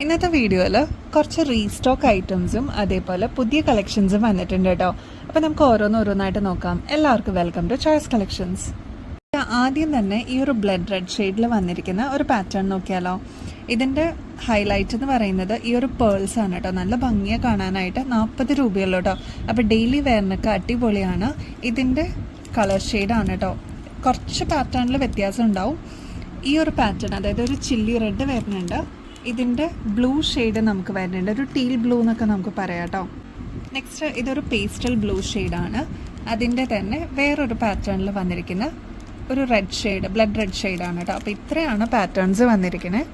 ഇന്നത്തെ വീഡിയോയിൽ കുറച്ച് റീസ്റ്റോക്ക് ഐറ്റംസും അതേപോലെ പുതിയ കളക്ഷൻസും വന്നിട്ടുണ്ട് കേട്ടോ. അപ്പോൾ നമുക്ക് ഓരോന്നായിട്ട് നോക്കാം. എല്ലാവർക്കും വെൽക്കം ടു ചോയ്സ് കളക്ഷൻസ്. ആദ്യം തന്നെ ഈ ഒരു ബ്ലഡ് റെഡ് ഷെയ്ഡിൽ വന്നിരിക്കുന്ന ഒരു പാറ്റേൺ നോക്കിയാലോ. ഇതിൻ്റെ ഹൈലൈറ്റ് എന്ന് പറയുന്നത് ഈ ഒരു പേൾസ് ആണ് കേട്ടോ. നല്ല ഭംഗിയെ കാണാനായിട്ട് 40 രൂപയുള്ളൂ കേട്ടോ. അപ്പോൾ ഡെയിലി വെയറിനൊക്കെ അടിപൊളിയാണ്. ഇതിൻ്റെ കളർ ഷെയ്ഡാണ് കേട്ടോ. കുറച്ച് പാറ്റേണിൽ വ്യത്യാസം ഉണ്ടാവും. ഈ ഒരു പാറ്റേൺ അതായത് ഒരു ചില്ലി റെഡ് വരുന്നുണ്ട്. ഇതിൻ്റെ ബ്ലൂ ഷെയ്ഡ് നമുക്ക് വരുന്നുണ്ട്. ഒരു ടീൽ ബ്ലൂ എന്നൊക്കെ നമുക്ക് പറയാം കേട്ടോ. നെക്സ്റ്റ് ഇതൊരു പേസ്റ്റൽ ബ്ലൂ ഷെയ്ഡാണ്. അതിൻ്റെ തന്നെ വേറൊരു പാറ്റേണിൽ വന്നിരിക്കുന്ന ഒരു റെഡ് ഷെയ്ഡ്, ബ്ലഡ് റെഡ് ഷെയ്ഡാണ് കേട്ടോ. അപ്പോൾ ഇത്രയാണ് പാറ്റേൺസ് വന്നിരിക്കുന്നത്.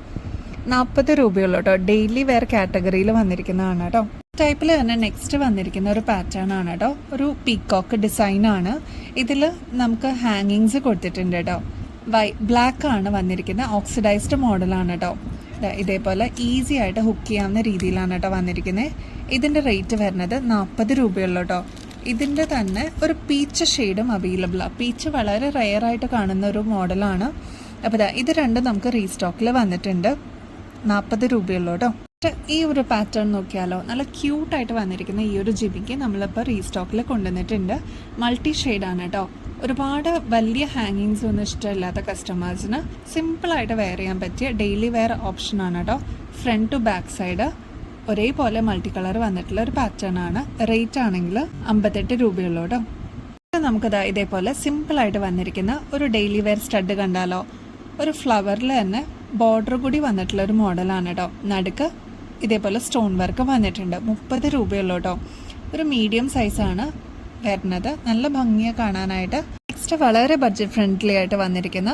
40 രൂപയുള്ളൂ കേട്ടോ. ഡെയിലി വെയർ കാറ്റഗറിയിൽ വന്നിരിക്കുന്നതാണ് കേട്ടോ. ടൈപ്പിൽ തന്നെ നെക്സ്റ്റ് വന്നിരിക്കുന്ന ഒരു പാറ്റേൺ ആണ് കേട്ടോ. ഒരു പീക്കോക്ക് ഡിസൈനാണ്. ഇതിൽ നമുക്ക് ഹാങ്ങിങ്സ് കൊടുത്തിട്ടുണ്ട് കേട്ടോ. ബ്ലാക്ക് ആണ് വന്നിരിക്കുന്നത്. ഓക്സിഡൈസ്ഡ് മോഡലാണ് കേട്ടോ. ഇതേപോലെ ഈസി ആയിട്ട് ഹുക്ക് ചെയ്യാവുന്ന രീതിയിലാണ് കേട്ടോ വന്നിരിക്കുന്നത്. ഇതിൻ്റെ റേറ്റ് വരുന്നത് 40 രൂപയുള്ളൂ കേട്ടോ. ഇതിൻ്റെ തന്നെ ഒരു പീച്ച് ഷെയ്ഡും അവൈലബിളാണ്. പീച്ച് വളരെ റെയറായിട്ട് കാണുന്ന ഒരു മോഡലാണ്. അപ്പോൾ ഇത് രണ്ടും നമുക്ക് റീസ്റ്റോക്കിൽ വന്നിട്ടുണ്ട്. 40 രൂപയുള്ളൂ കേട്ടോ. ഈ ഒരു പാറ്റേൺ നോക്കിയാലോ. നല്ല ക്യൂട്ടായിട്ട് വന്നിരിക്കുന്ന ഈ ഒരു ജിബിക്ക് നമ്മളിപ്പോൾ റീസ്റ്റോക്കിൽ കൊണ്ടുവന്നിട്ടുണ്ട്. മൾട്ടി ഷെയ്ഡാണ് കേട്ടോ. ഒരുപാട് വലിയ ഹാങ്ങിങ്സ് ഒന്നും ഇഷ്ടമില്ലാത്ത കസ്റ്റമേഴ്സിന് സിമ്പിളായിട്ട് വെയർ ചെയ്യാൻ പറ്റിയ ഡെയിലി വെയർ ഓപ്ഷനാണ് കേട്ടോ. ഫ്രണ്ട് ടു ബാക്ക് സൈഡ് ഒരേപോലെ മൾട്ടി കളർ വന്നിട്ടുള്ള ഒരു പാറ്റേൺ ആണ്. റേറ്റ് ആണെങ്കിൽ 58 രൂപയുള്ളൂ കേട്ടോ. നമുക്കത് ഇതേപോലെ സിമ്പിളായിട്ട് വന്നിരിക്കുന്ന ഒരു ഡെയിലി വെയർ സ്റ്റഡ് കണ്ടാലോ. ഒരു ഫ്ലവറിൽ തന്നെ ബോർഡർ കൂടി വന്നിട്ടുള്ള ഒരു മോഡലാണ് കേട്ടോ. നടുക്ക് ഇതേപോലെ സ്റ്റോൺ വർക്ക് വന്നിട്ടുണ്ട്. 30 രൂപയുള്ളൂ കേട്ടോ. ഒരു മീഡിയം സൈസാണ് വരുന്നത്. നല്ല ഭംഗിയെ കാണാനായിട്ട്. നെക്സ്റ്റ് വളരെ ബഡ്ജറ്റ് ഫ്രണ്ട്ലി ആയിട്ട് വന്നിരിക്കുന്ന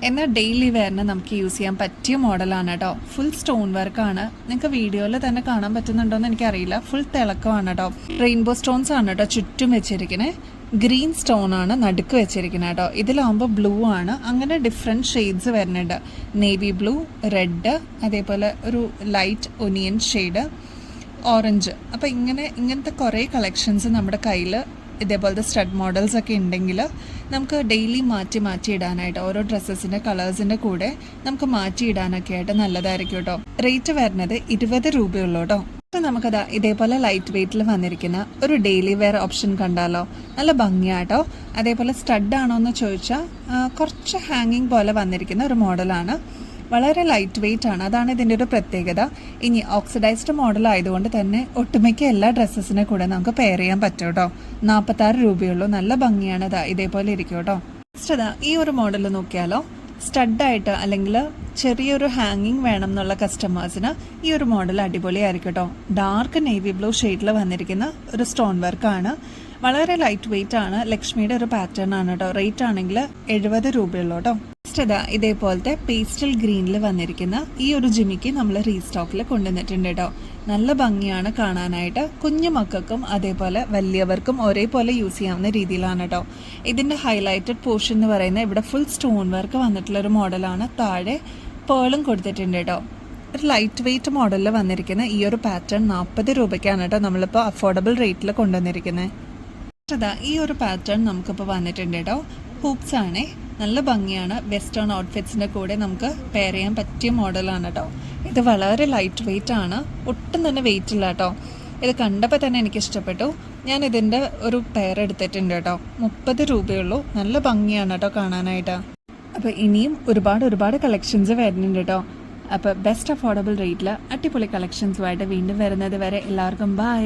എന്നാൽ ഡെയിലി വെയറിന് നമുക്ക് യൂസ് ചെയ്യാൻ പറ്റിയ മോഡലാണ് കേട്ടോ. ഫുൾ സ്റ്റോൺ വർക്കാണ്. നിങ്ങൾക്ക് വീഡിയോയിൽ തന്നെ കാണാൻ പറ്റുന്നുണ്ടോയെന്ന് എനിക്കറിയില്ല. ഫുൾ തിളക്കമാണ് കേട്ടോ. റെയിൻബോ സ്റ്റോൺസ് ആണ് കേട്ടോ ചുറ്റും വെച്ചിരിക്കുന്നത്. ഗ്രീൻ സ്റ്റോൺ ആണ് നടുക്ക് വെച്ചിരിക്കുന്നത് കേട്ടോ. ഇതിലാവുമ്പോൾ ബ്ലൂ ആണ്. അങ്ങനെ ഡിഫറെൻറ്റ് ഷെയ്ഡ്സ് വരുന്നുണ്ട്. നേവി ബ്ലൂ, റെഡ്, അതേപോലെ ഒരു ലൈറ്റ് ഒനിയൻ ഷെയ്ഡ്, ഓറഞ്ച്. അപ്പോൾ ഇങ്ങനത്തെ കുറേ കളക്ഷൻസ് നമ്മുടെ കയ്യിൽ ഇതേപോലത്തെ സ്റ്റഡ് മോഡൽസ് ഒക്കെ ഉണ്ടെങ്കിൽ നമുക്ക് ഡെയിലി മാറ്റി ഇടാനായിട്ട് ഓരോ ഡ്രസ്സസിൻ്റെ കളേഴ്സിൻ്റെ കൂടെ നമുക്ക് മാറ്റി ഇടാനൊക്കെ ആയിട്ട് നല്ലതായിരിക്കും കേട്ടോ. റേറ്റ് വരുന്നത് 20 രൂപയുള്ളൂ കേട്ടോ. നമുക്കതാ ഇതേപോലെ ലൈറ്റ് വെയ്റ്റിൽ വന്നിരിക്കുന്ന ഒരു ഡെയിലി വെയർ ഓപ്ഷൻ കണ്ടാലോ. നല്ല ഭംഗിയാട്ടോ. അതേപോലെ സ്റ്റഡ് ആണോ എന്ന് ചോദിച്ചാൽ കുറച്ച് ഹാങ്ങിങ് പോലെ വന്നിരിക്കുന്ന ഒരു മോഡലാണ്. വളരെ ലൈറ്റ് വെയ്റ്റ് ആണ്. അതാണ് ഇതിൻ്റെ ഒരു പ്രത്യേകത. ഇനി ഓക്സിഡൈസ്ഡ് മോഡൽ ആയതുകൊണ്ട് തന്നെ ഒട്ടുമിക്ക എല്ലാ ഡ്രസ്സസിനെ കൂടെ നമുക്ക് പെയർ ചെയ്യാൻ പറ്റും കേട്ടോ. 46 രൂപയുള്ളൂ. നല്ല ഭംഗിയാണ്. ഇതേപോലെ ഇരിക്കും കേട്ടോ. നെക്സ്റ്റ് ഈ ഒരു മോഡൽ നോക്കിയാലോ. സ്റ്റഡായിട്ട് അല്ലെങ്കിൽ ചെറിയൊരു ഹാങ്ങിങ് വേണം എന്നുള്ള കസ്റ്റമേഴ്സിന് ഈ ഒരു മോഡൽ അടിപൊളിയായിരിക്കും കേട്ടോ. ഡാർക്ക് നേവി ബ്ലൂ ഷെയ്ഡിൽ വന്നിരിക്കുന്ന ഒരു സ്റ്റോൺ വർക്കാണ്. വളരെ ലൈറ്റ് വെയ്റ്റ് ആണ്. ലക്ഷ്മിയുടെ ഒരു പാറ്റേൺ ആണ് കേട്ടോ. റേറ്റ് ആണെങ്കിൽ 70 രൂപയുള്ളൂ കേട്ടോ. ഇതേപോലത്തെ പേസ്റ്റൽ ഗ്രീനിൽ വന്നിരിക്കുന്ന ഈ ഒരു ജിമിക്ക് നമ്മൾ റീസ്റ്റോക്കിൽ കൊണ്ടുവന്നിട്ടുണ്ട് കേട്ടോ. നല്ല ഭംഗിയാണ് കാണാനായിട്ട്. കുഞ്ഞു മക്കൾക്കും അതേപോലെ വലിയവർക്കും ഒരേപോലെ യൂസ് ചെയ്യാവുന്ന രീതിയിലാണ് കേട്ടോ. ഇതിൻ്റെ ഹൈലൈറ്റഡ് പോർഷൻ എന്ന് പറയുന്നത് ഇവിടെ ഫുൾ സ്റ്റോൺ വർക്ക് വന്നിട്ടുള്ളൊരു മോഡലാണ്. താഴെ പേളും കൊടുത്തിട്ടുണ്ട് കേട്ടോ. ഒരു ലൈറ്റ് വെയ്റ്റ് മോഡലിൽ വന്നിരിക്കുന്ന ഈ ഒരു പാറ്റേൺ 40 രൂപയ്ക്കാണ് കേട്ടോ നമ്മളിപ്പോൾ അഫോർഡബിൾ റേറ്റിൽ കൊണ്ടുവന്നിരിക്കുന്നത്. ഈ ഒരു പാറ്റേൺ നമുക്കിപ്പോൾ വന്നിട്ടുണ്ട് കേട്ടോ. ഹൂപ്സ് ആണേ. നല്ല ഭംഗിയാണ്. വെസ്റ്റേൺ ഔട്ട്ഫിറ്റ്സിൻ്റെ കൂടെ നമുക്ക് പെയർ ചെയ്യാൻ പറ്റിയ മോഡലാണ് കേട്ടോ. ഇത് വളരെ ലൈറ്റ് വെയ്റ്റ് ആണ്. ഒട്ടും തന്നെ വെയിറ്റ് ഇല്ല കേട്ടോ. ഇത് കണ്ടപ്പോൾ തന്നെ എനിക്ക് ഇഷ്ടപ്പെട്ടു. ഞാൻ ഇതിൻ്റെ ഒരു പെയർ എടുത്തിട്ടുണ്ട് കേട്ടോ. 30 രൂപയുള്ളൂ. നല്ല ഭംഗിയാണ് കേട്ടോ കാണാനായിട്ട്. അപ്പോൾ ഇനിയും ഒരുപാട് കളക്ഷൻസ് വരുന്നുണ്ട് കേട്ടോ. അപ്പോൾ ബെസ്റ്റ് അഫോർഡബിൾ റേറ്റിൽ അടിപൊളി കളക്ഷൻസുമായിട്ട് വീണ്ടും വരുന്നത് വരെ എല്ലാവർക്കും ബൈ.